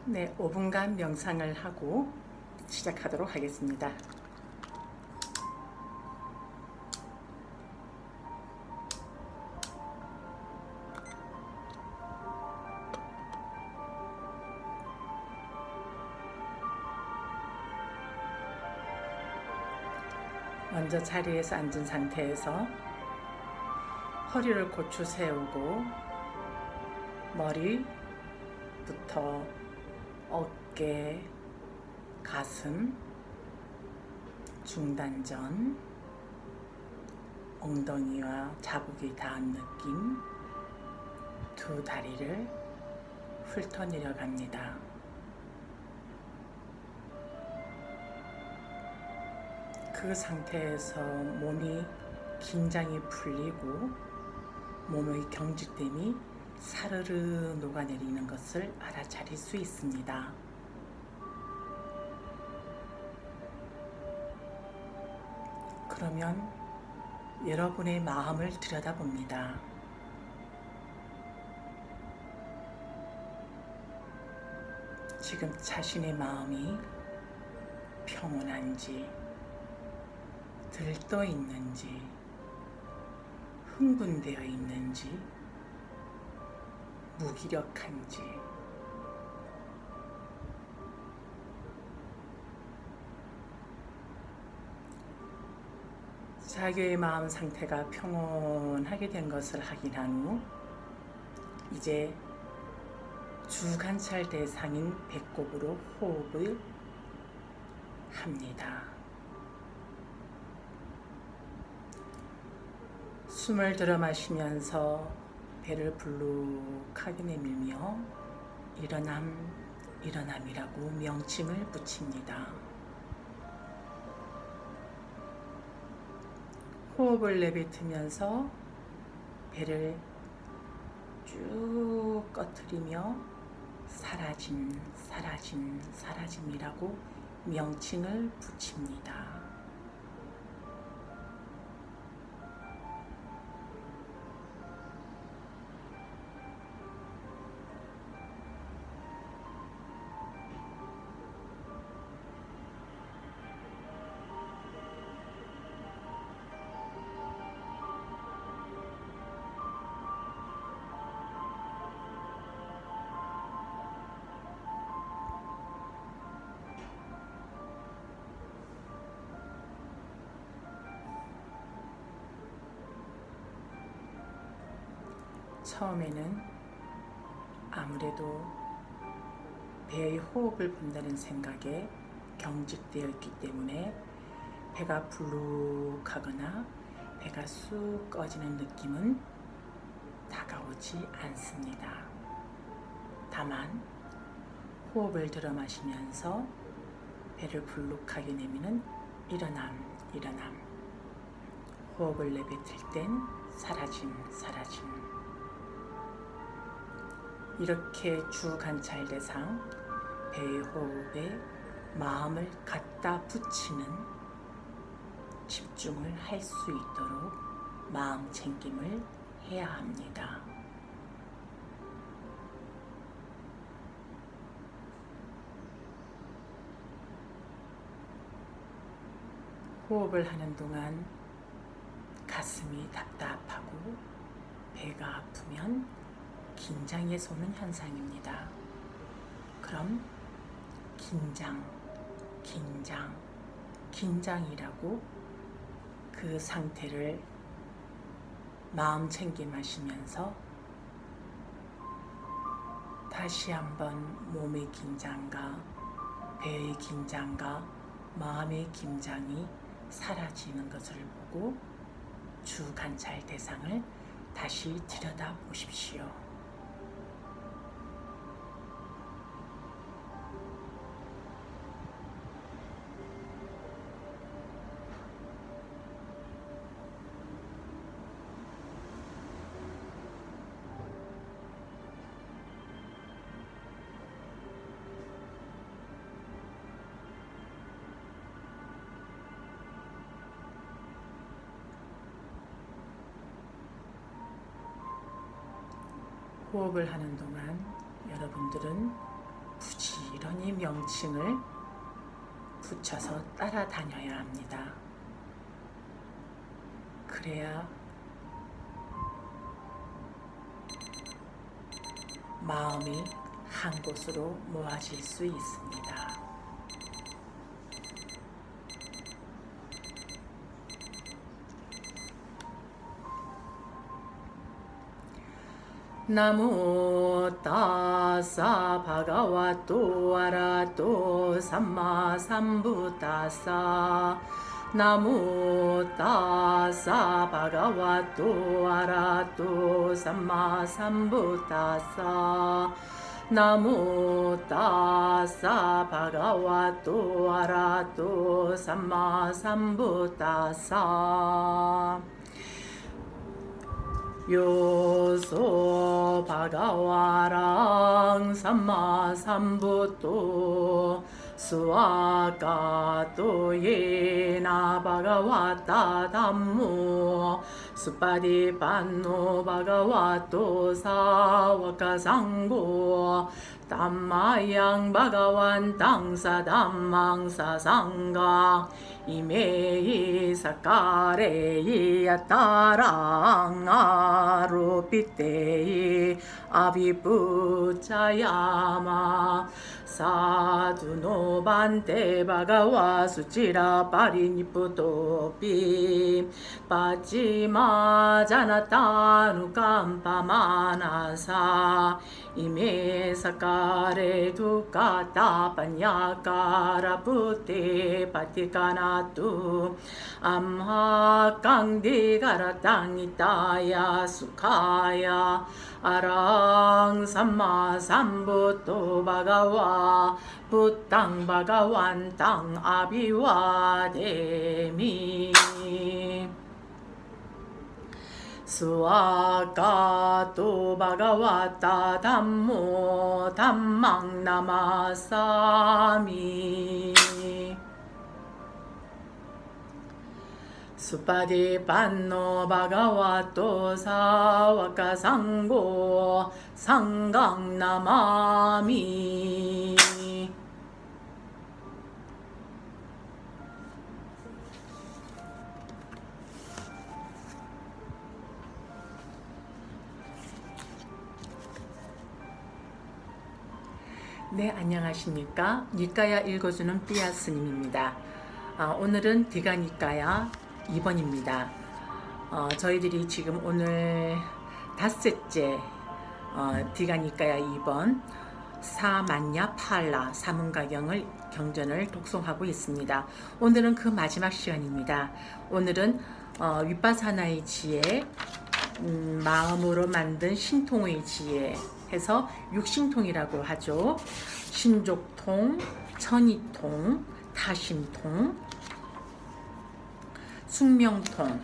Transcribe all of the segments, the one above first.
네, 5분간 명상을 하고 시작하도록 하겠습니다. 먼저 자리에서 앉은 상태에서 허리를 고추 세우고 머리부터 어깨, 가슴, 중단전, 엉덩이와 자국이 닿은 느낌, 두 다리를 훑어 내려갑니다. 그 상태에서 몸이 긴장이 풀리고 몸의 경직됨이 사르르 녹아내리는 것을 알아차릴 수 있습니다. 그러면 여러분의 마음을 들여다봅니다. 지금 자신의 마음이 평온한지, 들떠 있는지, 흥분되어 있는지, 무기력한지, 자기의 마음 상태가 평온하게 된 것을 확인한 후 이제 주관찰 대상인 배꼽으로 호흡을 합니다. 숨을 들어 마시면서 배를 불룩하게 내밀며 일어남, 일어남이라고 명칭을 붙입니다. 호흡을 내뱉으면서 배를 쭉 꺼트리며 사라짐, 사라짐, 사라짐이라고 명칭을 붙입니다. 처음에는 아무래도 배의 호흡을 본다는 생각에 경직되어 있기 때문에 배가 불룩하거나 배가 쑥 꺼지는 느낌은 다가오지 않습니다. 다만 호흡을 들어 마시면서 배를 불룩하게 내미는 일어남, 일어남, 호흡을 내뱉을 땐 사라짐, 사라짐, 이렇게 주관찰 대상 배의 호흡에 마음을 갖다 붙이는 집중을 할 수 있도록 마음 챙김을 해야 합니다. 호흡을 하는 동안 가슴이 답답하고 배가 아프면 긴장에서 오는 현상입니다. 그럼 긴장, 긴장, 긴장이라고 그 상태를 마음 챙김하시면서 다시 한번 몸의 긴장과 배의 긴장과 마음의 긴장이 사라지는 것을 보고 주관찰 대상을 다시 들여다보십시오. 호흡을 하는 동안 여러분들은 부지 부지런히 명칭을 붙여서 따라다녀야 합니다. 그래야 마음이 한 곳으로 모아질 수 있습니다. 나모 따사 바가와토 아라토 삼마 삼부타사 나모 따사 바가와토 아라토 삼마 삼부타사 나모 따사 바가와토 아라토 삼마 삼부타사 요소 바가와랑 삼마 삼부토 수아가토 예나 바가와타 담모 수파디 반노 바가와토 사와카상고 담마양 바가완 당사 담망사 상가 이메이 사카레이 아따랑 아루피테이 아비부차야마 사두노반테 바가와 수치라 파리니푸토피 파치마자나타누 깜파마나사 이메 사카레 두카타 파냐카라푸테 파티카나투 암하 강디가라 땅이타야 수카야 아랑 삼마 삼부토 바가와 부땅 바가완 땅 아비와 데미 수아가토 바가와타 담모 담망 나마사미 수파디 반노 바가와토 사와카상고 상강 나마미 네, 안녕하십니까. 니까야 읽어주는 삐아 스님입니다. 오늘은 디가 니까야 2번입니다. 저희들이 지금 오늘 닷새째 디가 니까야 2번 사만냐 팔라 사문가경을 경전을 독송하고 있습니다. 오늘은 그 마지막 시간입니다. 오늘은 윗바사나의 지혜, 마음으로 만든 신통의 지혜 해서 육신통이라고 하죠. 신족통, 천이통, 타심통, 숙명통,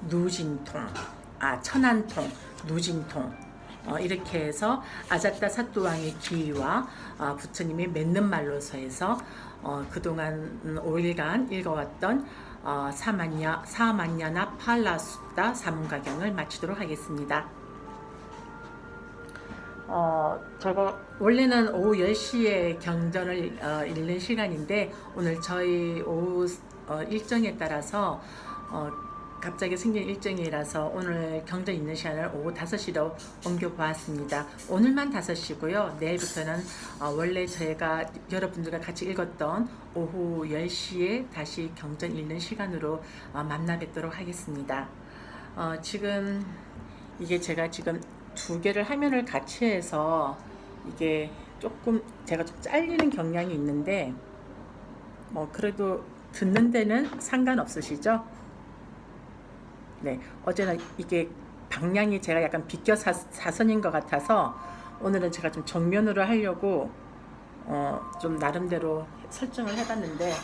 누진통, 천안통, 누진통 이렇게 해서 아자타 사또왕의 기와 부처님이 맺는 말로서 해서 그동안 5일간 읽어왔던 사만냐나 팔라숫다 사문가경을 마치도록 하겠습니다. 제가 원래는 오후 10시에 경전을 읽는 시간인데 오늘 저희 오후 일정에 따라서 갑자기 생긴 일정이라서 오늘 경전 있는 시간을 오후 5시로 옮겨보았습니다. 오늘만 5시고요. 내일부터는 원래 저희가 여러분들과 같이 읽었던 오후 10시에 다시 경전 읽는 시간으로 만나 뵙도록 하겠습니다. 지금 이게 제가 지금 두 개를 화면을 같이 해서 이게 조금 제가 좀 잘리는 경향이 있는데 그래도 듣는 데는 상관없으시죠? 네, 어제는 이게 방향이 제가 약간 비껴 사선인 것 같아서 오늘은 제가 좀 정면으로 하려고 좀 나름대로 설정을 해봤는데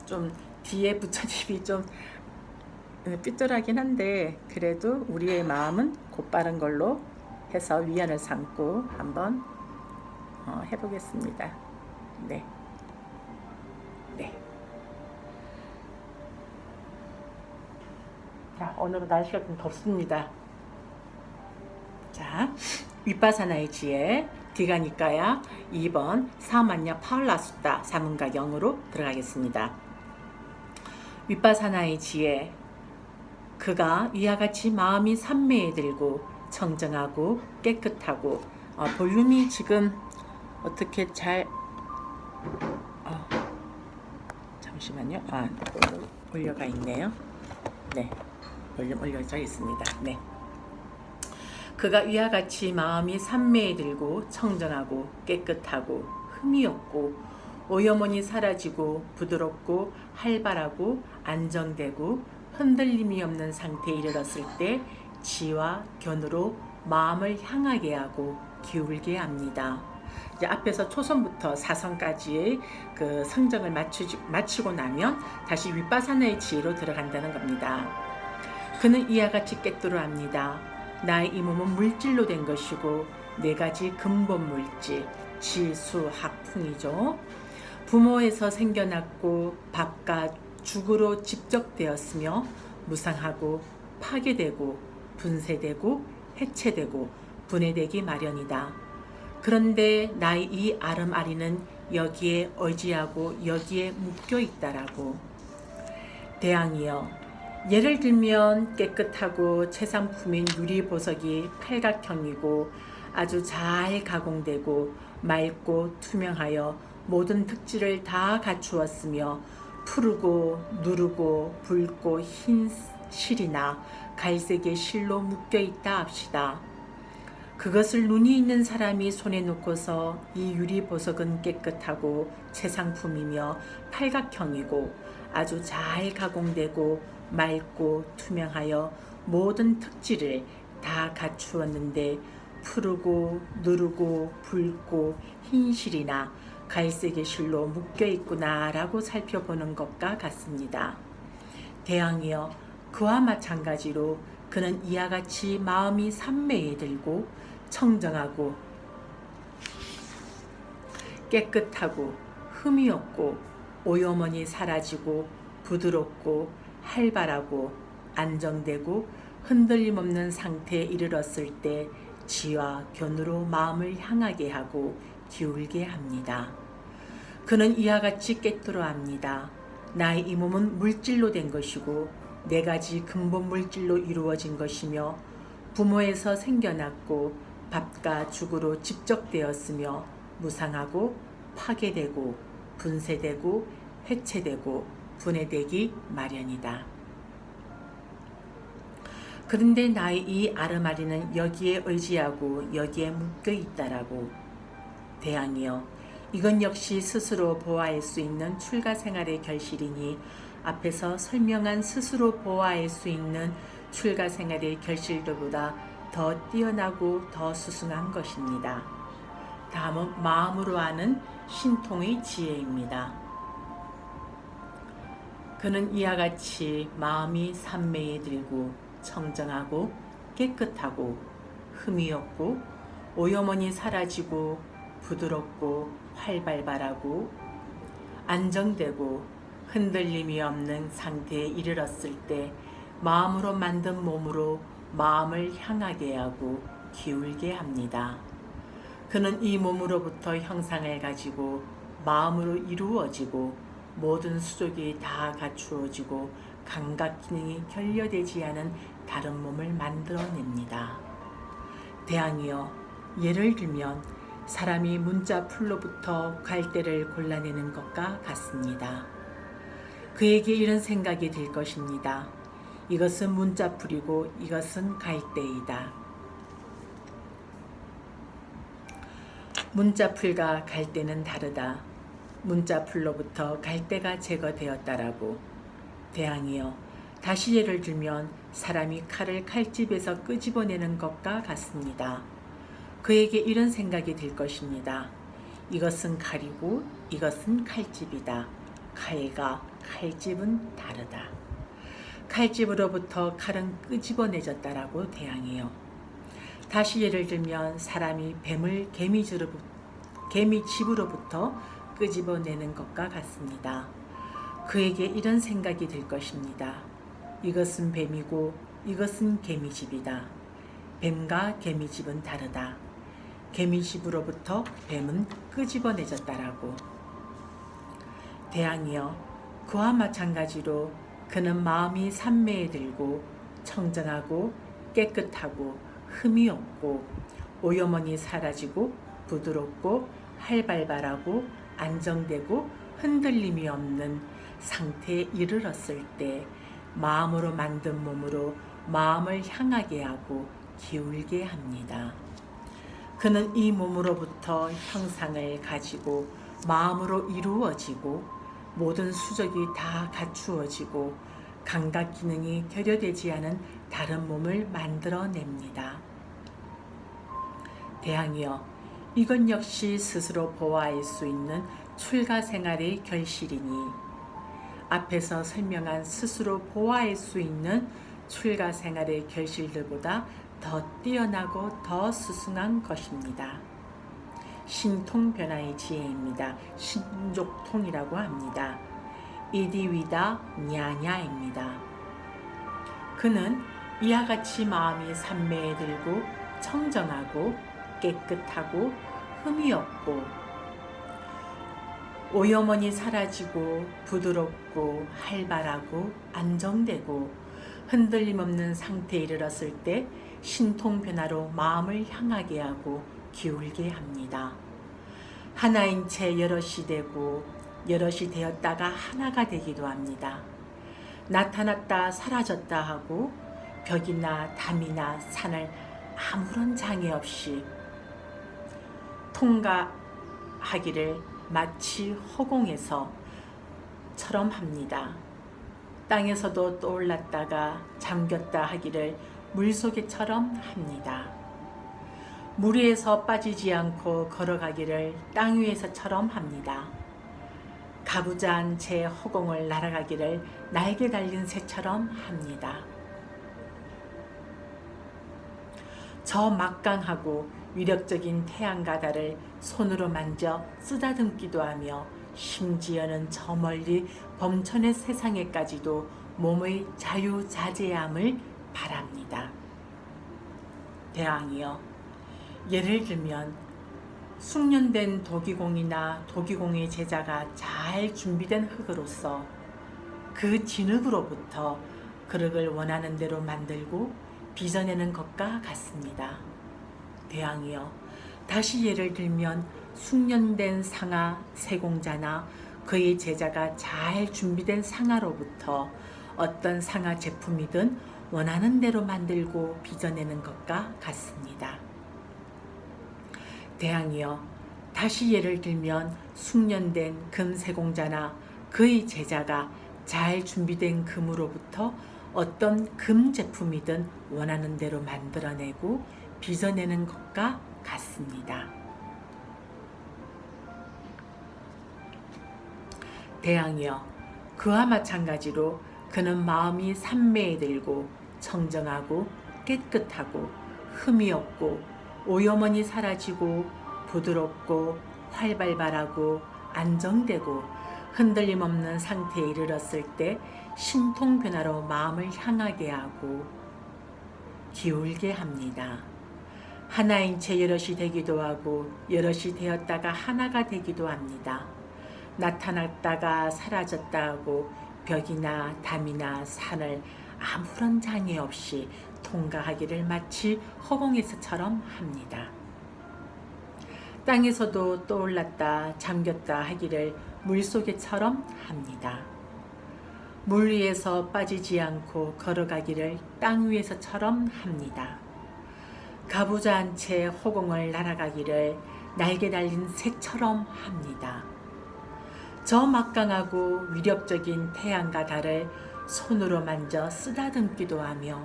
좀 뒤에 부처님이 좀 삐뚤하긴 한데 그래도 우리의 마음은 곧바른 걸로 해서 위안을 삼고 한번 해보겠습니다. 네. 자, 오늘은 날씨가 좀 덥습니다. 자, 윗바사나의 지혜 기가니까야 2번 사마냐 파울라수다 사문가 0으로 들어가겠습니다. 윗바사나의 지혜. 그가 이와 같이 마음이 삼매에 들고 청정하고 깨끗하고 볼륨이 지금 어떻게 잘 잠시만요. 올려가 있네요. 네, 볼륨 올려져 있습니다. 네. 그가 이와 같이 마음이 삼매에 들고 청정하고 깨끗하고 흠이 없고 오염원이 사라지고 부드럽고 활발하고 안정되고 흔들림이 없는 상태에 이르렀을 때 지와 견으로 마음을 향하게 하고 기울게 합니다. 이제 앞에서 초선부터 사선까지의 그 성정을 마치고 나면 다시 윗바사나의 지혜로 들어간다는 겁니다. 그는 이와 같이 깨뜨려 합니다. 나의 이 몸은 물질로 된 것이고 네 가지 근본 물질, 지수, 학풍이죠. 부모에서 생겨났고 밥과 죽으로 집적되었으며 무상하고 파괴되고 분쇄되고 해체되고 분해되기 마련이다. 그런데 나의 이 아름아리는 여기에 의지하고 여기에 묶여 있다라고. 대왕이여, 예를 들면 깨끗하고 최상품인 유리보석이 팔각형이고 아주 잘 가공되고 맑고 투명하여 모든 특질을 다 갖추었으며 푸르고 누르고 붉고 흰 실이나 갈색의 실로 묶여 있다 합시다. 그것을 눈이 있는 사람이 손에 놓고서 이 유리보석은 깨끗하고 최상품이며 팔각형이고 아주 잘 가공되고 맑고 투명하여 모든 특질을 다 갖추었는데 푸르고 누르고 붉고 흰 실이나 갈색의 실로 묶여 있구나 라고 살펴보는 것과 같습니다. 대왕이여, 그와 마찬가지로 그는 이와 같이 마음이 삼매에 들고 청정하고 깨끗하고 흠이 없고 오염원이 사라지고 부드럽고 활발하고 안정되고 흔들림 없는 상태에 이르렀을 때 지와 견으로 마음을 향하게 하고 기울게 합니다. 그는 이와 같이 깨뜨려 합니다. 나의 이 몸은 물질로 된 것이고 네 가지 근본 물질로 이루어진 것이며 부모에서 생겨났고 밥과 죽으로 집적되었으며 무상하고 파괴되고 분쇄되고 해체되고 분해되기 마련이다. 그런데 나의 이 아르마리는 여기에 의지하고 여기에 묶여 있다라고. 대왕이여, 이건 역시 스스로 보호할 수 있는 출가 생활의 결실이니 앞에서 설명한 스스로 보호할 수 있는 출가 생활의 결실들보다 더 뛰어나고 더 수승한 것입니다. 다음은 마음으로 하는 신통의 지혜입니다. 그는 이와 같이 마음이 삼매에 들고 청정하고 깨끗하고 흠이 없고 오염원이 사라지고 부드럽고 활발하고 안정되고 흔들림이 없는 상태에 이르렀을 때 마음으로 만든 몸으로 마음을 향하게 하고 기울게 합니다. 그는 이 몸으로부터 형상을 가지고 마음으로 이루어지고 모든 수족이 다 갖추어지고 감각 기능이 결여되지 않은 다른 몸을 만들어냅니다. 대왕이여, 예를 들면 사람이 문자풀로부터 갈대를 골라내는 것과 같습니다. 그에게 이런 생각이 들 것입니다. 이것은 문자풀이고 이것은 갈대이다. 문자풀과 갈대는 다르다. 문자풀로부터 갈대가 제거되었다라고. 대왕이여, 다시 예를 들면 사람이 칼을 칼집에서 끄집어내는 것과 같습니다. 그에게 이런 생각이 들 것입니다. 이것은 칼이고 이것은 칼집이다. 칼과 칼집은 다르다. 칼집으로부터 칼은 끄집어내졌다라고. 대왕이여, 다시 예를 들면 사람이 뱀을 개미집으로부터 끄집어내는 것과 같습니다. 그에게 이런 생각이 들 것입니다. 이것은 뱀이고 이것은 개미집이다. 뱀과 개미집은 다르다. 개미집으로부터 뱀은 끄집어내졌다라고. 대왕이여, 그와 마찬가지로 그는 마음이 산매에 들고 청정하고 깨끗하고 흠이 없고 오염원이 사라지고 부드럽고 활발하고 안정되고 흔들림이 없는 상태에 이르렀을 때 마음으로 만든 몸으로 마음을 향하게 하고 기울게 합니다. 그는 이 몸으로부터 형상을 가지고 마음으로 이루어지고 모든 수적이 다 갖추어지고 감각 기능이 결여되지 않은 다른 몸을 만들어냅니다. 대왕이여, 이것 역시 스스로 보아할 수 있는 출가 생활의 결실이니 앞에서 설명한 스스로 보아할 수 있는 출가 생활의 결실들보다 더 뛰어나고 더 수승한 것입니다. 신통변화의 지혜입니다. 신족통이라고 합니다. 이디위다 냐냐입니다. 그는 이와 같이 마음이 산매에 들고 청정하고 깨끗하고 흠이 없고 오염원이 사라지고 부드럽고 활발하고 안정되고 흔들림 없는 상태에 이르렀을 때 신통변화로 마음을 향하게 하고 기울게 합니다. 하나인 채 여럿이 되고 여럿이 되었다가 하나가 되기도 합니다. 나타났다 사라졌다 하고 벽이나 담이나 산을 아무런 장애 없이 통과하기를 마치 허공에서처럼 합니다. 땅에서도 떠올랐다가 잠겼다 하기를 물속에처럼 합니다. 물 위에서 빠지지 않고 걸어가기를 땅 위에서처럼 합니다. 가부좌한 채 허공을 날아가기를 날개 달린 새처럼 합니다. 저 막강하고 위력적인 태양과 달을 손으로 만져 쓰다듬기도 하며 심지어는 저 멀리 범천의 세상에까지도 몸의 자유자재함을 바랍니다. 대왕이여, 예를 들면 숙련된 도기공이나 도기공의 제자가 잘 준비된 흙으로서 그 진흙으로부터 그릇을 원하는 대로 만들고 빚어내는 것과 같습니다. 대왕이여, 다시 예를 들면 숙련된 상아 세공자나 그의 제자가 잘 준비된 상아로부터 어떤 상아 제품이든 원하는 대로 만들고 빚어내는 것과 같습니다. 대왕이여, 다시 예를 들면 숙련된 금 세공자나 그의 제자가 잘 준비된 금으로부터 어떤 금 제품이든 원하는 대로 만들어내고 빚어내는 것과 같습니다. 대왕이여, 그와 마찬가지로 그는 마음이 산매에 들고 청정하고 깨끗하고 흠이 없고 오염원이 사라지고 부드럽고 활발하고 안정되고 흔들림 없는 상태에 이르렀을 때 신통변화로 마음을 향하게 하고 기울게 합니다. 하나인 채 여럿이 되기도 하고 여럿이 되었다가 하나가 되기도 합니다. 나타났다가 사라졌다 하고 벽이나 담이나 산을 아무런 장애 없이 통과하기를 마치 허공에서처럼 합니다. 땅에서도 떠올랐다 잠겼다 하기를 물속에처럼 합니다. 물 위에서 빠지지 않고 걸어가기를 땅 위에서처럼 합니다. 가부좌한 채 허공을 날아가기를 날개 달린 새처럼 합니다. 저 막강하고 위력적인 태양과 달을 손으로 만져 쓰다듬기도 하며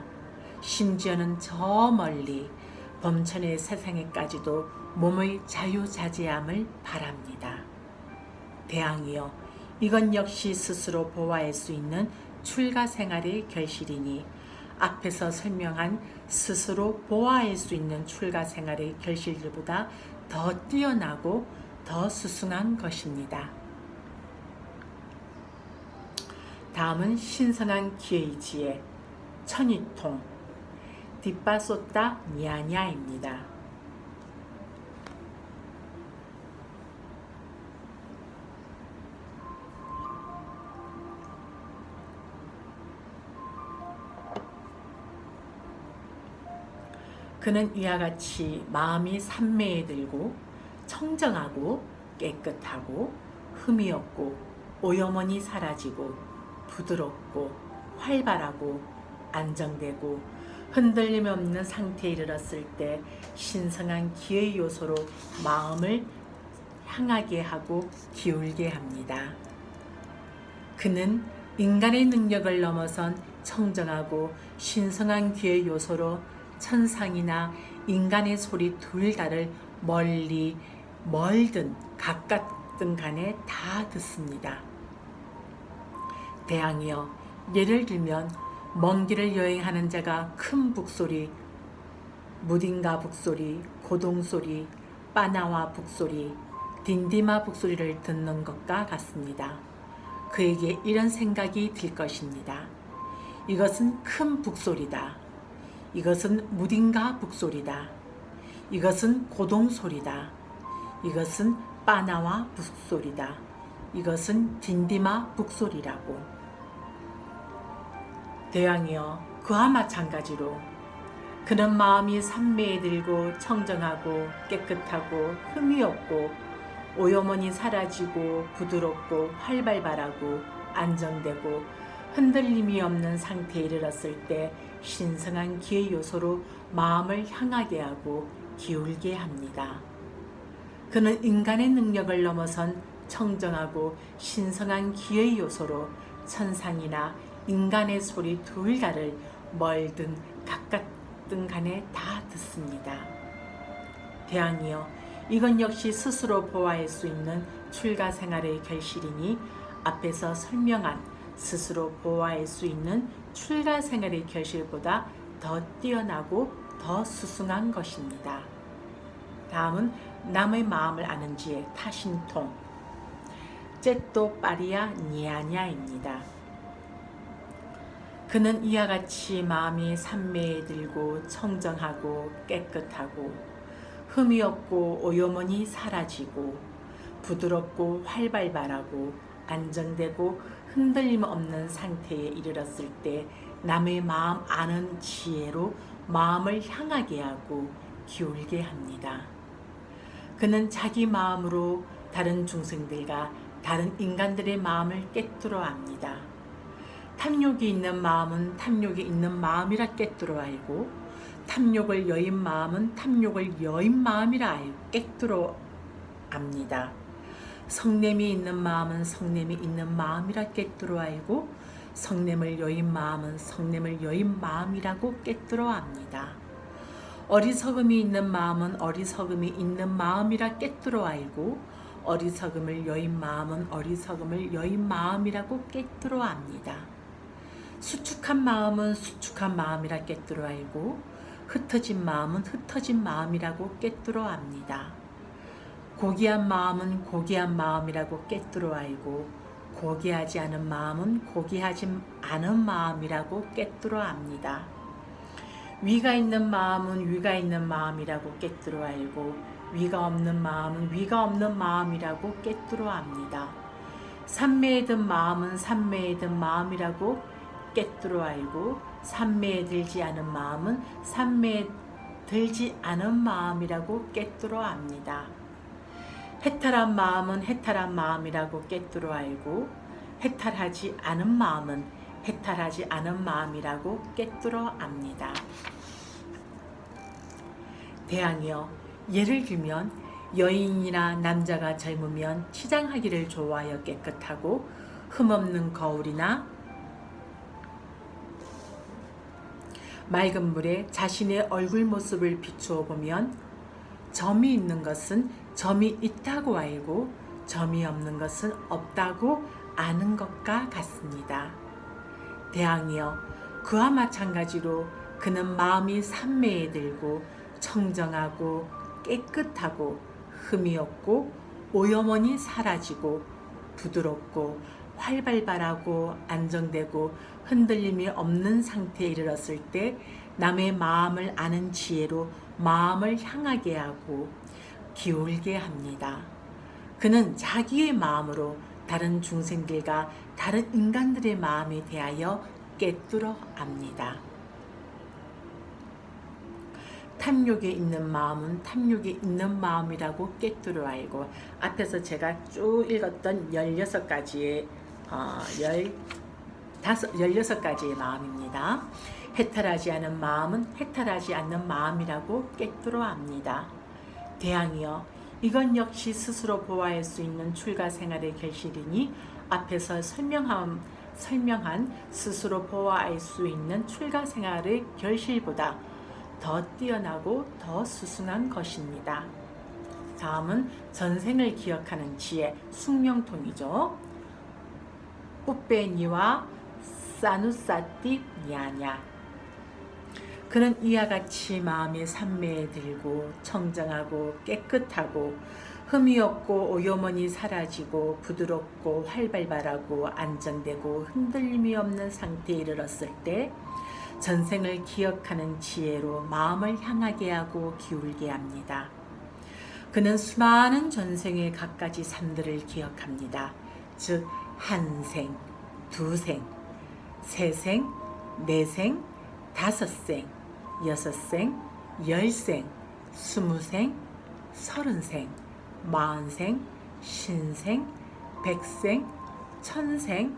심지어는 저 멀리 범천의 세상에까지도 몸의 자유자재함을 바랍니다. 대왕이여, 이건 역시 스스로 보아할 수 있는 출가 생활의 결실이니 앞에서 설명한 스스로 보아할 수 있는 출가 생활의 결실들보다 더 뛰어나고 더 수승한 것입니다. 다음은 신성한 기의 지혜, 천이통, 뒷바소타 냐냐입니다. 그는 이와 같이 마음이 산매에 들고 청정하고 깨끗하고 흠이 없고 오염원이 사라지고 부드럽고 활발하고 안정되고 흔들림 없는 상태에 이르렀을 때 신성한 기의 요소로 마음을 향하게 하고 기울게 합니다. 그는 인간의 능력을 넘어선 청정하고 신성한 귀의 요소로 천상이나 인간의 소리 둘 다를 멀리 멀든 가깝든 간에 다 듣습니다. 대왕이여, 예를 들면 먼 길을 여행하는 자가 큰 북소리, 무딘가 북소리, 고동소리, 빠나와 북소리, 딘디마 북소리를 듣는 것과 같습니다. 그에게 이런 생각이 들 것입니다. 이것은 큰 북소리다. 이것은 무딘가 북소리다. 이것은 고동소리다. 이것은 빠나와 북소리다. 이것은 딘디마 북소리라고. 대왕이여, 그와 마찬가지로 그는 마음이 산매에 들고 청정하고 깨끗하고 흠이 없고 오염원이 사라지고 부드럽고 활발하고 안정되고 흔들림이 없는 상태에 이르렀을 때 신성한 기의 요소로 마음을 향하게 하고 기울게 합니다. 그는 인간의 능력을 넘어선 청정하고 신성한 기의 요소로 천상이나 인간의 소리 둘 다를 멀든 가깝든 간에 다 듣습니다. 대왕이여, 이건 역시 스스로 보아할 수 있는 출가 생활의 결실이니 앞에서 설명한 스스로 보아할 수 있는 출가 생활의 결실보다 더 뛰어나고 더 수승한 것입니다. 다음은 남의 마음을 아는 지의 타신통 제또 파리아 니아냐입니다. 그는 이와 같이 마음이 산매에 들고 청정하고 깨끗하고 흠이 없고 오염원이 사라지고 부드럽고 활발하고 안정되고 흔들림 없는 상태에 이르렀을 때 남의 마음 아는 지혜로 마음을 향하게 하고 기울게 합니다. 그는 자기 마음으로 다른 중생들과 다른 인간들의 마음을 꿰뚫어 압니다. 탐욕이 있는 마음은 탐욕이 있는 마음이라 꿰뚫어 알고 탐욕을 여인 마음은 탐욕을 여인 마음이라 꿰뚫어 압니다. 성냄이 있는 마음은 성냄이 있는 마음이라 꿰뚫어 알고 성냄을 여인 마음은 성냄을 여인 마음이라고 꿰뚫어 압니다. 어리석음이 있는 마음은 어리석음이 있는 마음이라 꿰뚫어 알고 어리석음을 여인 마음은 어리석음을 여인 마음이라고 꿰뚫어 압니다. 수축한 마음은 수축한 마음이라 꿰뚫어 알고 흩어진 마음은 흩어진 마음이라고 꿰뚫어 압니다. 고귀한 마음은 고귀한 마음이라고 꿰뚫어 알고 고귀하지 않은 마음은 고귀하지 않은 마음이라고 꿰뚫어 압니다. 위가 있는 마음은 위가 있는 마음이라고 꿰뚫어 알고 위가 없는 마음은 위가 없는 마음이라고 꿰뚫어 압니다. 산매에 든 마음은 산매에 든 마음이라고 꿰뚫어 알고 산매에 들지 않은 마음은 산매에 들지 않은 마음이라고 꿰뚫어 압니다. 해탈한 마음은 해탈한 마음이라고 꿰뚫어 알고 해탈하지 않은 마음은 해탈하지 않은 마음이라고 꿰뚫어 압니다. 대왕이여, 예를 들면 여인이나 남자가 젊으면 치장하기를 좋아하여 깨끗하고 흠없는 거울이나 맑은 물에 자신의 얼굴 모습을 비추어 보면 점이 있는 것은 점이 있다고 알고 점이 없는 것은 없다고 아는 것과 같습니다. 대왕이여, 그와 마찬가지로 그는 마음이 산매에 들고 청정하고 깨끗하고 흠이 없고 오염원이 사라지고 부드럽고 활발하고 안정되고 흔들림이 없는 상태에 이르렀을 때 남의 마음을 아는 지혜로 마음을 향하게 하고 기울게 합니다. 그는 자기의 마음으로 다른 중생들과 다른 인간들의 마음에 대하여 꿰뚫어 압니다. 탐욕에 있는 마음은 탐욕에 있는 마음이라고 꿰뚫어 알고, 앞에서 제가 쭉 읽었던 16가지의 16가지의 마음입니다. 해탈하지 않은 마음은 해탈하지 않는 마음이라고 꿰뚫어 압니다. 대항이여, 이건 역시 스스로 보호할 수 있는 출가 생활의 결실이니 앞에서 설명한 스스로 보호할 수 있는 출가 생활의 결실보다 더 뛰어나고 더 수승한 것입니다. 다음은 전생을 기억하는 지혜, 숙명통이죠. 우빼니와 사누사띠 냐냐. 그는 이와 같이 마음의 산매에 들고 청정하고 깨끗하고 흠이 없고 오요먼이 사라지고 부드럽고 활발하고 안정되고 흔들림이 없는 상태에 이르렀을 때 전생을 기억하는 지혜로 마음을 향하게 하고 기울게 합니다. 그는 수많은 전생의 갖가지 삶들을 기억합니다. 즉 한생, 두생, 세생, 네생, 다섯생, 여섯생, 열생, 스무생, 서른생, 마흔생, 신생, 백생, 천생,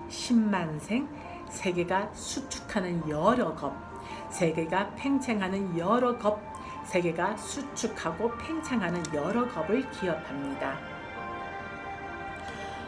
십만생, 세계가 수축하는 여러 겁, 세계가 팽창하는 여러 겁, 세계가 수축하고 팽창하는 여러 겁을 기억합니다.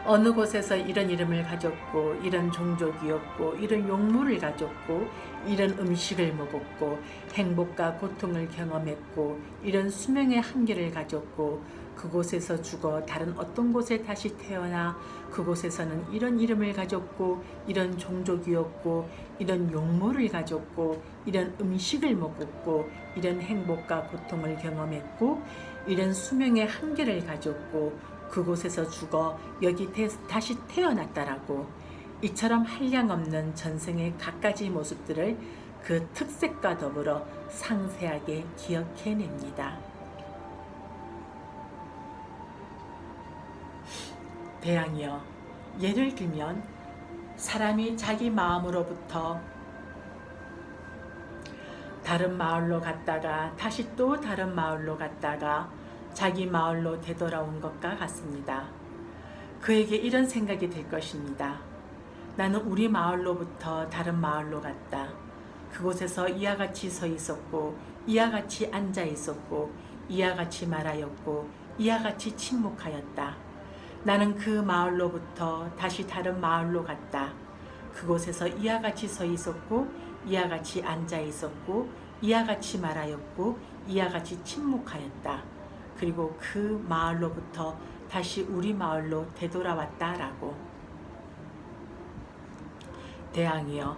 어느 곳에서 이런 이름을 가졌고 이런 종족이었고 이런 용모를 가졌고 이런 음식을 먹었고 행복과 고통을 경험했고 이런 수명의 한계를 가졌고 그곳에서 죽어 다른 어떤 곳에 다시 태어나 그곳에서는 이런 이름을 가졌고 이런 종족이었고 이런 용모를 가졌고 이런 음식을 먹었고 이런 행복과 고통을 경험했고 이런 수명의 한계를 가졌고 그곳에서 죽어 여기 다시 태어났다라고 이처럼 한량없는 전생의 갖가지 모습들을 그 특색과 더불어 상세하게 기억해냅니다. 대항이여, 예를 들면 사람이 자기 마음으로부터 다른 마을로 갔다가 다시 또 다른 마을로 갔다가 자기 마을로 되돌아온 것과 같습니다. 그에게 이런 생각이 들 것입니다. 나는 우리 마을로부터 다른 마을로 갔다. 그곳에서 이와 같이 서 있었고 이와 같이 앉아 있었고 이와 같이 말하였고 이와 같이 침묵하였다. 나는 그 마을로부터 다시 다른 마을로 갔다. 그곳에서 이와 같이 서 있었고 이와 같이 앉아 있었고 이와 같이 말하였고 이와 같이 침묵하였다. 그리고 그 마을로부터 다시 우리 마을로 되돌아왔다라고. 대항이여,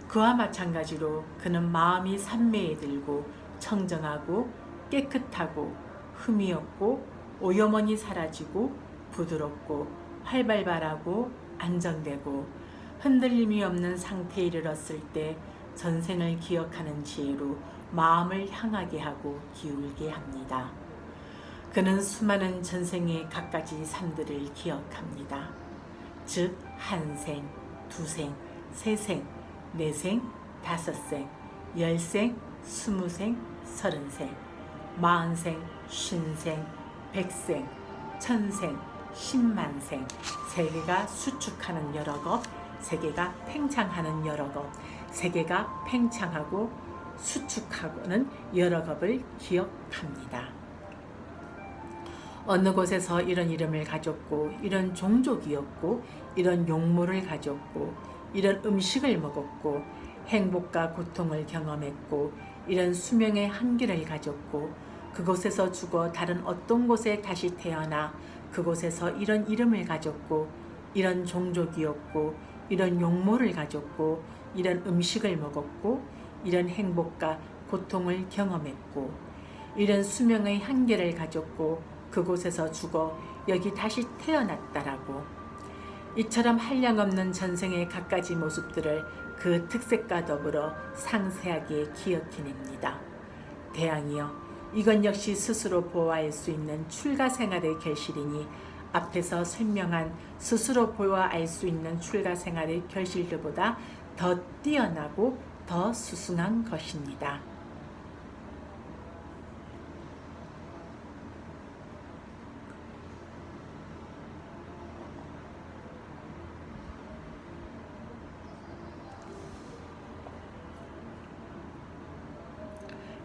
그와 마찬가지로 그는 마음이 산매에 들고 청정하고 깨끗하고 흠이 없고 오염원이 사라지고 부드럽고 활발하고 안정되고 흔들림이 없는 상태에 이르렀을 때 전생을 기억하는 지혜로 마음을 향하게 하고 기울게 합니다. 그는 수많은 전생의 갖가지 삶들을 기억합니다. 즉 한생, 두생, 세생, 네생, 다섯생, 열생, 스무생, 서른생, 마흔생, 쉰생, 백생, 천생, 십만생, 세계가 수축하는 여러 겁, 세계가 팽창하는 여러 겁, 세계가 팽창하고 수축하고는 여러 겁을 기억합니다. 어느 곳에서 이런 이름을 가졌고 이런 종족이었고 이런 용모를 가졌고 이런 음식을 먹었고 행복과 고통을 경험했고 이런 수명의 한계를 가졌고 그곳에서 죽어 다른 어떤 곳에 다시 태어나 그곳에서 이런 이름을 가졌고 이런 종족이었고 이런 용모를 가졌고 이런 음식을 먹었고 이런 행복과 고통을 경험했고 이런 수명의 한계를 가졌고 그곳에서 죽어 여기 다시 태어났다라고. 이처럼 한량없는 전생의 갖가지 모습들을 그 특색과 더불어 상세하게 기억해냅니다. 대항이여, 이건 역시 스스로 보호할 수 있는 출가 생활의 결실이니 앞에서 설명한 스스로 보호할 수 있는 출가 생활의 결실들보다 더 뛰어나고 더 수승한 것입니다.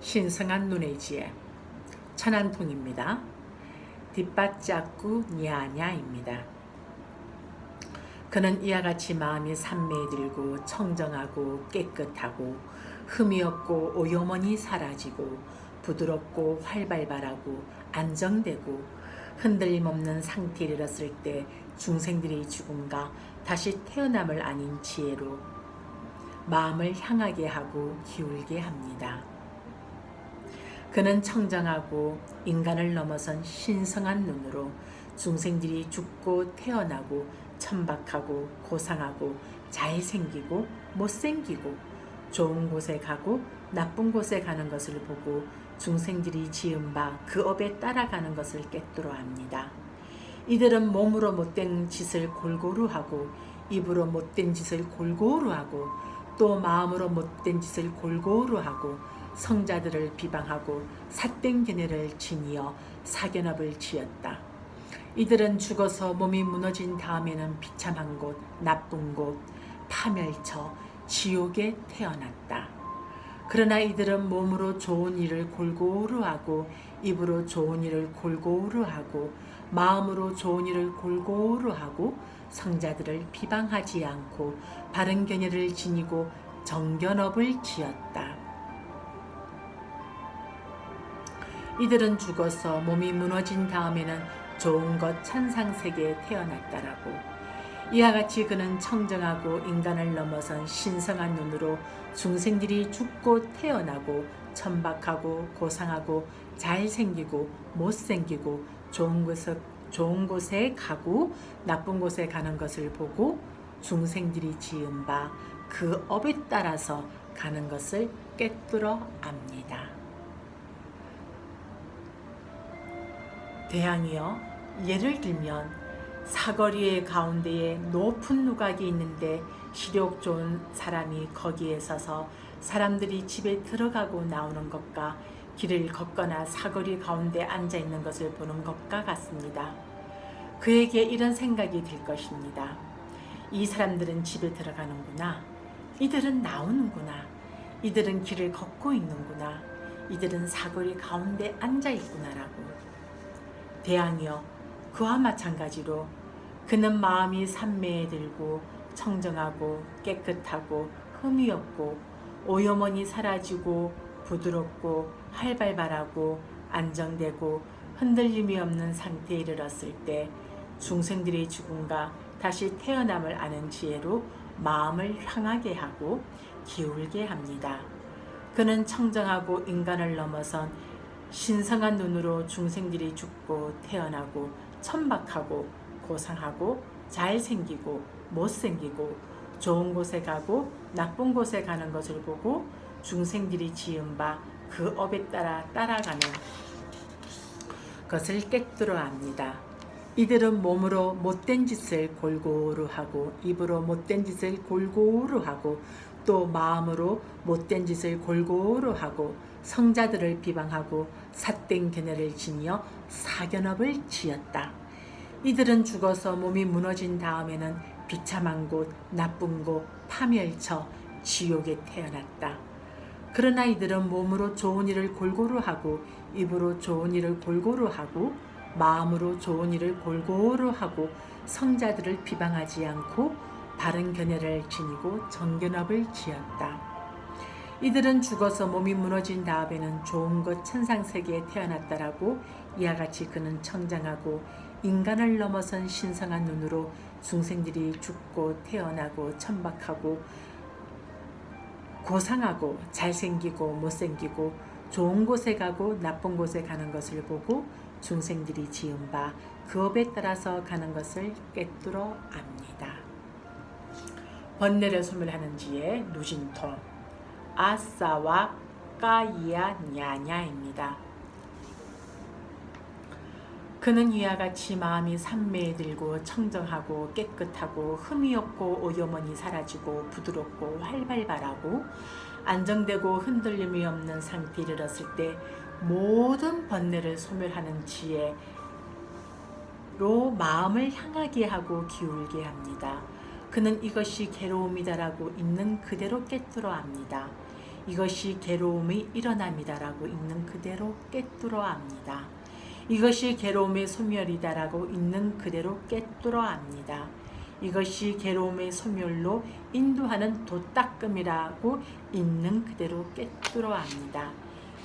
신성한 눈의 지혜 천안통입니다. 뒷받잡구 냐냐입니다. 그는 이와 같이 마음이 산매들고 청정하고 깨끗하고 흠이 없고 오염원이 사라지고 부드럽고 활발하고 안정되고 흔들림 없는 상태에 이르렀을 때 중생들의 죽음과 다시 태어남을 아닌 지혜로 마음을 향하게 하고 기울게 합니다. 그는 청정하고 인간을 넘어선 신성한 눈으로 중생들이 죽고 태어나고 천박하고 고상하고 잘생기고 못생기고 좋은 곳에 가고 나쁜 곳에 가는 것을 보고 중생들이 지은 바 그 업에 따라가는 것을 꿰뚫어 합니다. 이들은 몸으로 못된 짓을 골고루 하고 입으로 못된 짓을 골고루 하고 또 마음으로 못된 짓을 골고루 하고 성자들을 비방하고 삿된 견해를 지니어 사견업을 지었다. 이들은 죽어서 몸이 무너진 다음에는 비참한 곳, 나쁜 곳, 파멸처, 지옥에 태어났다. 그러나 이들은 몸으로 좋은 일을 골고루 하고 입으로 좋은 일을 골고루 하고 마음으로 좋은 일을 골고루 하고 성자들을 비방하지 않고 바른 견해를 지니고 정견업을 지었다. 이들은 죽어서 몸이 무너진 다음에는 좋은 것 천상세계에 태어났다라고. 이와 같이 그는 청정하고 인간을 넘어선 신성한 눈으로 중생들이 죽고 태어나고 천박하고 고상하고 잘생기고 못생기고 좋은 곳에 가고 나쁜 곳에 가는 것을 보고 중생들이 지은 바 그 업에 따라서 가는 것을 꿰뚫어 압니다. 대양이여, 예를 들면 사거리의 가운데에 높은 누각이 있는데 시력 좋은 사람이 거기에 서서 사람들이 집에 들어가고 나오는 것과 길을 걷거나 사거리 가운데 앉아 있는 것을 보는 것과 같습니다. 그에게 이런 생각이 들 것입니다. 이 사람들은 집에 들어가는구나. 이들은 나오는구나. 이들은 길을 걷고 있는구나. 이들은 사거리 가운데 앉아 있구나라고. 대양이여, 그와 마찬가지로 그는 마음이 산매에 들고 청정하고 깨끗하고 흠이 없고 오염원이 사라지고 부드럽고 활발하고 안정되고 흔들림이 없는 상태에 이르렀을 때 중생들의 죽음과 다시 태어남을 아는 지혜로 마음을 향하게 하고 기울게 합니다. 그는 청정하고 인간을 넘어선 신성한 눈으로 중생들이 죽고 태어나고 천박하고 고상하고 잘생기고 못생기고 좋은 곳에 가고 나쁜 곳에 가는 것을 보고 중생들이 지은 바 그 업에 따라가는 것을 꿰뚫어 압니다. 이들은 몸으로 못된 짓을 골고루 하고 입으로 못된 짓을 골고루 하고 또 마음으로 못된 짓을 골고루 하고 성자들을 비방하고 삿된 견해를 지니어 사견업을 지었다. 이들은 죽어서 몸이 무너진 다음에는 비참한 곳, 나쁜 곳, 파멸처, 지옥에 태어났다. 그러나 이들은 몸으로 좋은 일을 골고루 하고 입으로 좋은 일을 골고루 하고 마음으로 좋은 일을 골고루 하고 성자들을 비방하지 않고 바른 견해를 지니고 정견업을 지었다. 이들은 죽어서 몸이 무너진 다음에는 좋은 것 천상세계에 태어났다라고. 이와 같이 그는 청정하고 인간을 넘어선 신성한 눈으로 중생들이 죽고 태어나고 천박하고 고상하고 잘생기고 못생기고 좋은 곳에 가고 나쁜 곳에 가는 것을 보고 중생들이 지은 바 그 업에 따라서 가는 것을 꿰뚫어 압니다. 번뇌를 소멸하는 지혜 누진통 아싸와 까이야 냐냐입니다. 그는 이와 같이 마음이 산매에 들고 청정하고 깨끗하고 흠이 없고 오염원이 사라지고 부드럽고 활발하고 안정되고 흔들림이 없는 상태에 이르렀을 때 모든 번뇌를 소멸하는 지혜로 마음을 향하게 하고 기울게 합니다. 그는 이것이 괴로움이다라고 있는 그대로 꿰뚫어 압니다. 이것이 괴로움의 일어남이다라고 있는 그대로 꿰뚫어 압니다. 이것이 괴로움의 소멸이다라고 있는 그대로 꿰뚫어 압니다. 이것이 괴로움의 소멸로 인도하는 도닦음이라고 있는 그대로 꿰뚫어 압니다.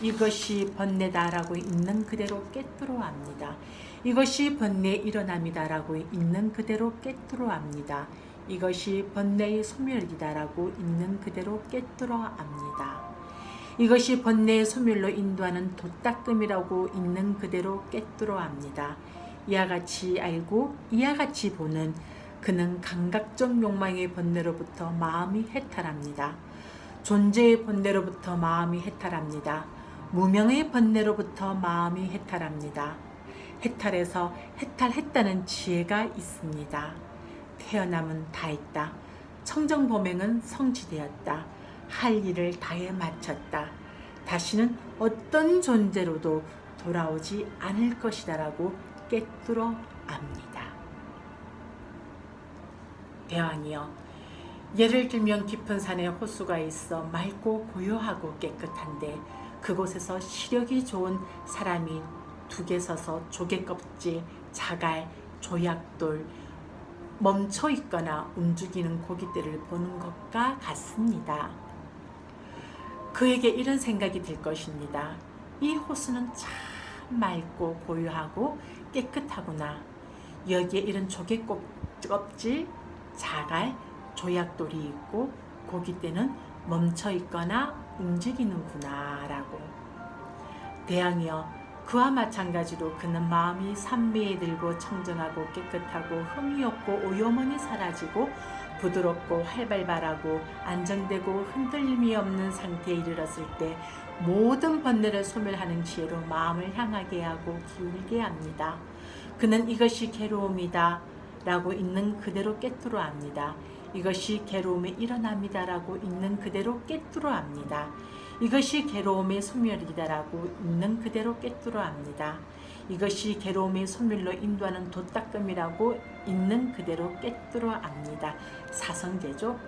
이것이 번뇌다라고 있는 그대로 꿰뚫어 압니다. 이것이 번뇌의 일어남이다라고 있는 그대로 꿰뚫어 압니다. 이것이 번뇌의 소멸이다라고 있는 그대로 꿰뚫어 압니다. 이것이 번뇌의 소멸로 인도하는 도닦음이라고 있는 그대로 꿰뚫어 압니다. 이와 같이 알고 이와 같이 보는 그는 감각적 욕망의 번뇌로부터 마음이 해탈합니다. 존재의 번뇌로부터 마음이 해탈합니다. 무명의 번뇌로부터 마음이 해탈합니다. 해탈해서 해탈했다는 지혜가 있습니다. 태어남은 다했다. 청정범행은 성취되었다. 할 일을 다해 마쳤다. 다시는 어떤 존재로도 돌아오지 않을 것이다라고 꿰뚫어 압니다. 대왕이여, 예를 들면 깊은 산에 호수가 있어 맑고 고요하고 깨끗한데 그곳에서 시력이 좋은 사람이 두개 서서 조개껍질, 자갈, 조약돌, 멈춰 있거나 움직이는 고깃들을 보는 것과 같습니다. 그에게 이런 생각이 들 것입니다. 이 호수는 참 맑고 고요하고 깨끗하구나. 여기에 이런 조개껍질, 자갈, 조약돌이 있고 고깃대는 멈춰 있거나 움직이는구나 라고. 대왕이여, 그와 마찬가지로 그는 마음이 산미에 들고 청정하고 깨끗하고 흠이 없고 오염원이 사라지고 부드럽고 활발하고 안정되고 흔들림이 없는 상태에 이르렀을 때 모든 번뇌를 소멸하는 지혜로 마음을 향하게 하고 기울게 합니다. 그는 이것이 괴로움이다 라고 있는 그대로 꿰뚫어 압니다. 이것이 괴로움의 일어남이다 라고 있는 그대로 꿰뚫어 압니다. 이것이 괴로움의 소멸이다라고 있는 그대로 꿰뚫어 압니다. 이것이 괴로움의 소멸로 인도하는 도닦음이라고 있는 그대로 꿰뚫어 압니다. 사성제죠.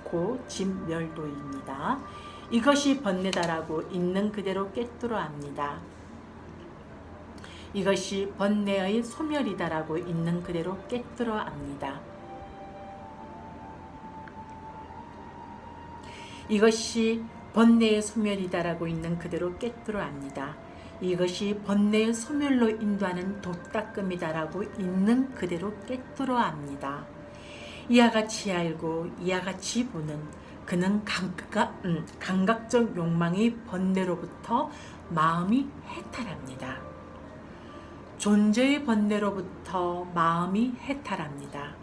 고진멸도입니다. 이것이 번뇌다라고 있는 그대로 꿰뚫어 압니다. 이것이 번뇌의 소멸이다라고 있는 그대로 꿰뚫어 압니다. 이것이 번뇌의 소멸이다라고 있는 그대로 꿰뚫어 압니다. 이것이 번뇌의 소멸로 인도하는 도닦음이다라고 있는 그대로 꿰뚫어 압니다. 이와 같이 알고 이와 같이 보는 그는 감각적 욕망의 번뇌로부터 마음이 해탈합니다. 존재의 번뇌로부터 마음이 해탈합니다.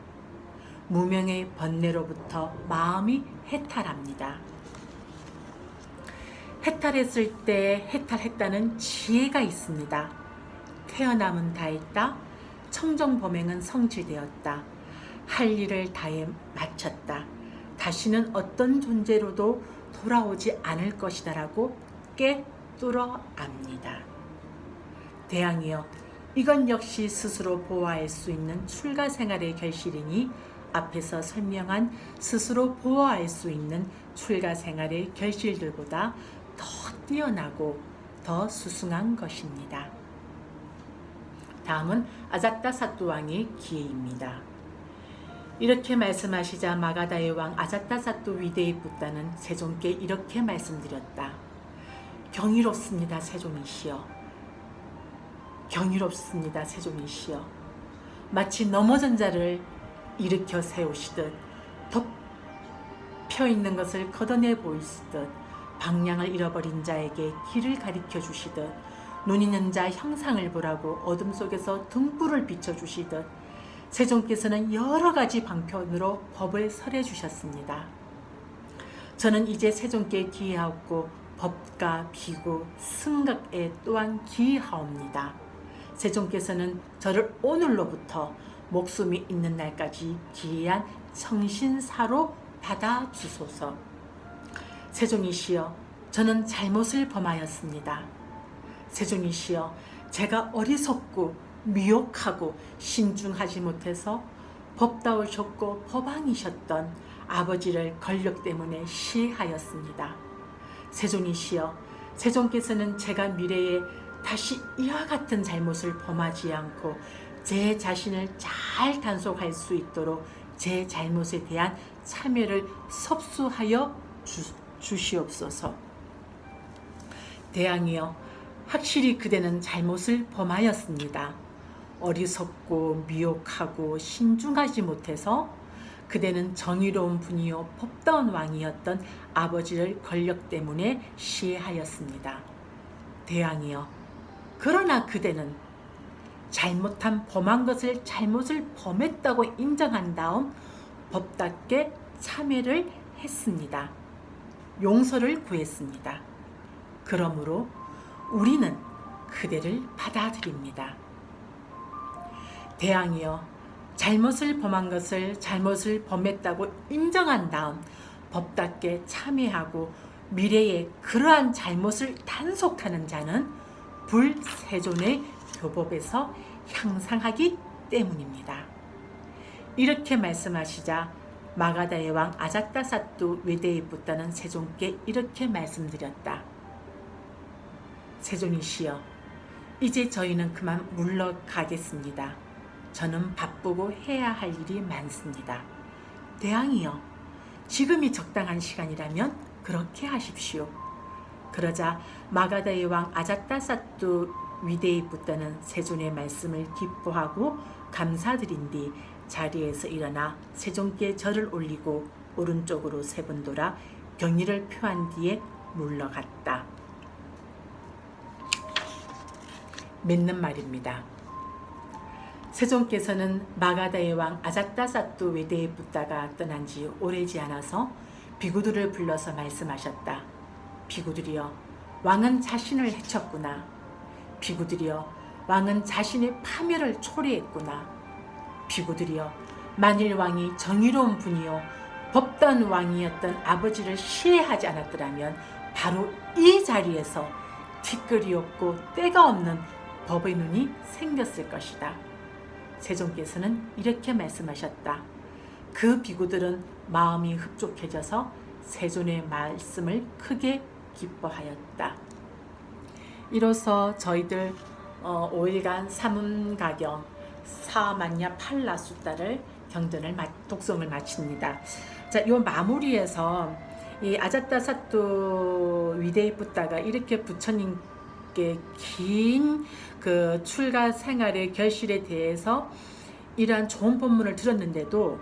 무명의 번뇌로부터 마음이 해탈합니다. 해탈했을 때 해탈했다는 지혜가 있습니다. 태어남은 다했다. 청정범행은 성취되었다. 할 일을 다해 마쳤다. 다시는 어떤 존재로도 돌아오지 않을 것이다 라고 꿰뚫어 압니다. 대왕이여, 이건 역시 스스로 보호할 수 있는 출가 생활의 결실이니 앞에서 설명한 스스로 보호할 수 있는 출가 생활의 결실들보다 더 뛰어나고 더 수승한 것입니다. 다음은 아자타사또 왕의 기회입니다. 이렇게 말씀하시자 마가다의 왕 아자타사또 위대의 붓다는 세종께 이렇게 말씀드렸다. 경이롭습니다, 세종이시여. 경이롭습니다, 세종이시여. 마치 넘어진 자를 일으켜 세우시듯 덮여 있는 것을 걷어내 보이시듯 방향을 잃어버린 자에게 길을 가리켜 주시듯 눈 있는 자 형상을 보라고 어둠 속에서 등불을 비춰주시듯 세종께서는 여러 가지 방편으로 법을 설해 주셨습니다. 저는 이제 세종께 기회하옵고 법과 비구, 승각에 또한 기회하옵니다. 세종께서는 저를 오늘로부터 목숨이 있는 날까지 기이한 성신사로 받아주소서. 세종이시여, 저는 잘못을 범하였습니다. 세종이시여, 제가 어리석고 미혹하고 신중하지 못해서 법다우셨고 법왕이셨던 아버지를 권력 때문에 시해하였습니다. 세존이시여, 세존께서는 제가 미래에 다시 이와 같은 잘못을 범하지 않고 제 자신을 잘 단속할 수 있도록 제 잘못에 대한 참회를 섭수하여 주시옵소서. 대왕이여, 확실히 그대는 잘못을 범하였습니다. 어리석고 미혹하고 신중하지 못해서 그대는 정의로운 분이요 법다운 왕이었던 아버지를 권력 때문에 시해하였습니다. 대왕이여, 그러나 그대는 잘못한 범한 것을 잘못을 범했다고 인정한 다음 법답게 참회를 했습니다. 용서를 구했습니다. 그러므로 우리는 그대를 받아들입니다. 대왕이여, 잘못을 범한 것을 잘못을 범했다고 인정한 다음 법답게 참회하고 미래에 그러한 잘못을 단속하는 자는 불세존의 교법에서 향상하기 때문입니다. 이렇게 말씀하시자 마가다의 왕 아자타사뚜 외대이붓다는 세존께 이렇게 말씀드렸다. 세존이시여, 이제 저희는 그만 물러가겠습니다. 저는 바쁘고 해야 할 일이 많습니다. 대왕이여, 지금이 적당한 시간이라면 그렇게 하십시오. 그러자 마가다의 왕 아자타사뚜 위대이붓다는 세존의 말씀을 기뻐하고 감사드린 뒤 자리에서 일어나 세존께 절을 올리고 오른쪽으로 세 번 돌아 경의를 표한 뒤에 물러갔다. 맺는 말입니다. 세존께서는 마가다의 왕 아자타사뚜 외대이붓다가 떠난 지 오래지 않아서 비구들을 불러서 말씀하셨다. 비구들이여, 왕은 자신을 해쳤구나. 비구들이여, 왕은 자신의 파멸을 초래했구나. 비구들이여, 만일 왕이 정의로운 분이요 법다운 왕이었던 아버지를 시해하지 않았더라면 바로 이 자리에서 티끌이 없고 때가 없는 법의 눈이 생겼을 것이다. 세존께서는 이렇게 말씀하셨다. 그 비구들은 마음이 흡족해져서 세존의 말씀을 크게 기뻐하였다. 이로써 저희들 5일간 사문가경 사만냐 팔라수다를 경전을 독송을 마칩니다. 자, 이 마무리에서 이 아자타사뚜 위대이붓다가 이렇게 부처님께 긴 그 출가 생활의 결실에 대해서 이러한 좋은 법문을 들었는데도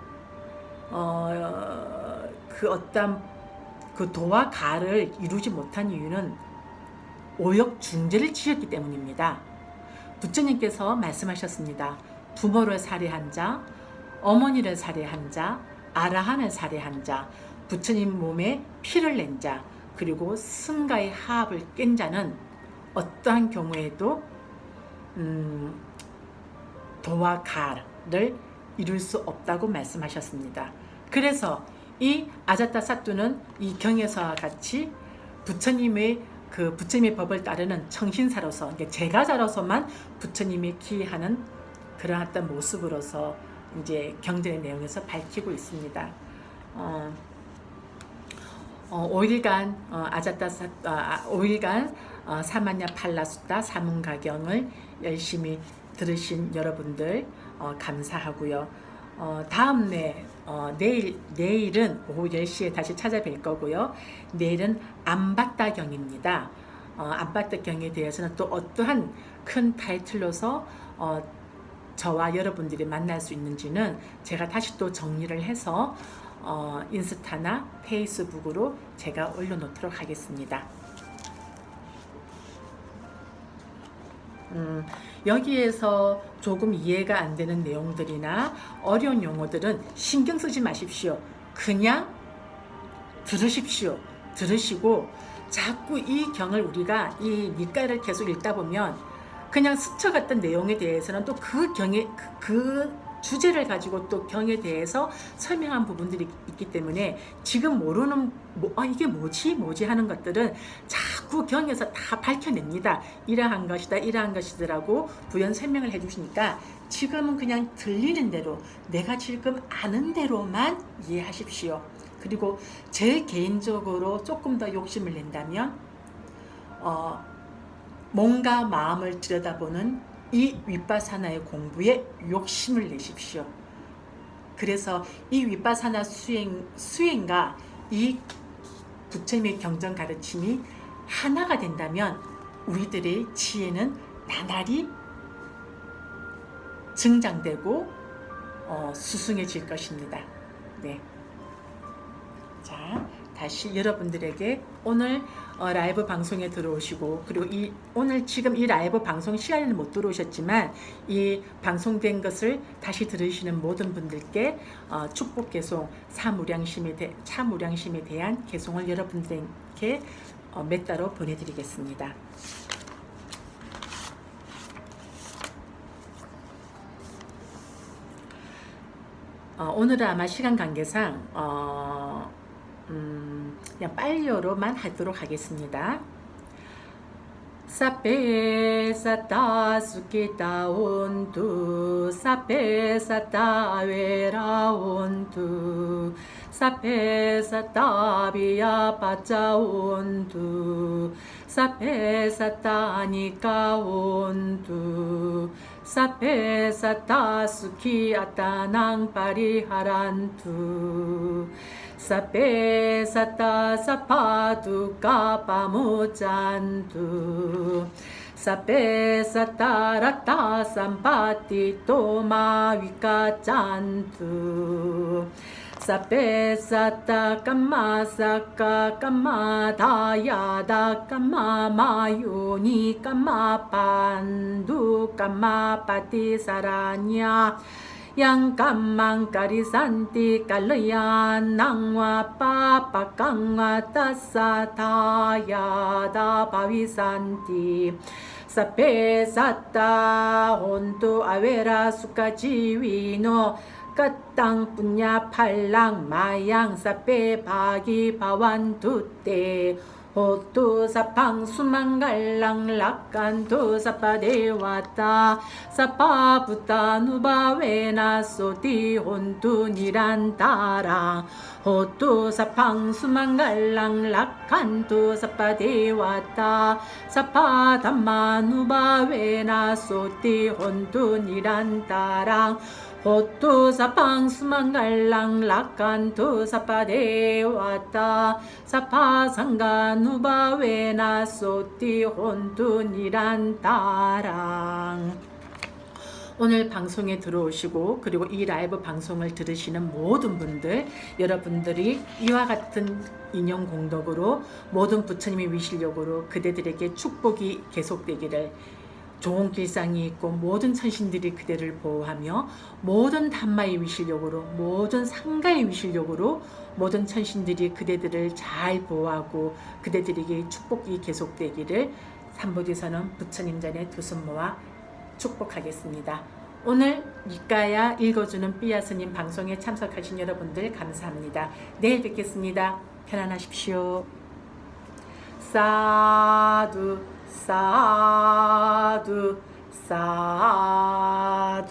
그 어떤 그 도와 가를 이루지 못한 이유는 오역 중죄를 지었기 때문입니다. 부처님께서 말씀하셨습니다. 부모를 살해한 자, 어머니를 살해한 자, 아라한을 살해한 자, 부처님 몸에 피를 낸 자, 그리고 승가의 하합을 깬 자는 어떠한 경우에도 도와 가를 이룰 수 없다고 말씀하셨습니다. 그래서 이 아자타사뚜는 이 경에서와 같이 부처님의 법을 따르는 청신사로서, 그러니까 제가자로서만 부처님이 기하는 그러한 어떤 모습으로서 이제 경전의 내용에서 밝히고 있습니다. 5일간 5일간 사만냐 팔라수다 사문가경을 열심히 들으신 여러분들 감사하고요. 내일은 오후 10시에 다시 찾아뵐 거고요. 내일은 안바따경입니다. 안바따경에 대해서는 또 어떠한 큰 타이틀로서 저와 여러분들이 만날 수 있는지는 제가 다시 또 정리를 해서 인스타나 페이스북으로 제가 올려놓도록 하겠습니다. 여기에서 조금 이해가 안 되는 내용들이나 어려운 용어들은 신경 쓰지 마십시오. 그냥 들으십시오. 들으시고 자꾸 이 경을 우리가 이 니까를 계속 읽다 보면 그냥 스쳐갔던 내용에 대해서는 또 그 경에 그 주제를 가지고 또 경에 대해서 설명한 부분들이 있기 때문에 지금 모르는 이게 뭐지 하는 것들은 자꾸 경에서 다 밝혀냅니다. 이러한 것이다 이러한 것이더라고 부연 설명을 해주시니까 지금은 그냥 들리는 대로 내가 지금 아는 대로만 이해하십시오. 그리고 제 개인적으로 조금 더 욕심을 낸다면 뭔가 마음을 들여다보는 이 윗바사나의 공부에 욕심을 내십시오. 그래서 이 윗바사나 수행과 이 부처님의 경전 가르침이 하나가 된다면 우리들의 지혜는 나날이 증장되고 수승해질 것입니다. 네. 자, 다시 여러분들에게 오늘 라이브 방송에 들어오시고, 그리고 오늘 지금 이 라이브 방송 시간에는 못 들어오셨지만 이 방송된 것을 다시 들으시는 모든 분들께 축복 개송 차무량심에 대한 개송을 여러분들께 몇 따로 보내드리겠습니다. 오늘은 아마 시간 관계상 그냥 빨리어로만 하도록 하겠습니다. 사페 사타 수키타 온투 사페 사타 웨라 온투 사페 사타 비야 파짜 온투 사페 사타 니까 온투 사페 사타 수키 아타낭 파리하란투 사페 사타 사파두카 파무잔투 사페 사타 라타 삼파티 토마 위카잔투 사페 사타 까마사카 까마다야다 까마마요니 까마판두 까마파티 사라냐 yang kamang karisanti kalayan nangwa papa kangwa tasataya da pavisanti sape satta hontu avera sukajiwino katang punya palang mayang sape pagi pawan tutte 호투 사팡 수망갈랑 락간투 사파데와타 사파부타 누바웨나 소티 혼투 니란타랑 호투 사팡 수망갈랑 락간투 사파데와타 사파담마 누바웨나 소티 혼투 니란타랑 호투 사팡 수망갈랑 락간투 사파데와타 사파상가 누바웨나 소티 혼투 니란타랑. 오늘 방송에 들어오시고 그리고 이 라이브 방송을 들으시는 모든 분들, 여러분들이 이와 같은 인연 공덕으로 모든 부처님의 위실력으로 그대들에게 축복이 계속되기를, 좋은 길상이 있고 모든 천신들이 그대를 보호하며 모든 담마의 위실력으로 모든 상가의 위실력으로 모든 천신들이 그대들을 잘 보호하고 그대들에게 축복이 계속되기를 삼보디서는 부처님 전에 두 손 모아 축복하겠습니다. 오늘 니까야 읽어주는 삐아스님 방송에 참석하신 여러분들 감사합니다. 내일 뵙겠습니다. 편안하십시오. 사두 사두 사두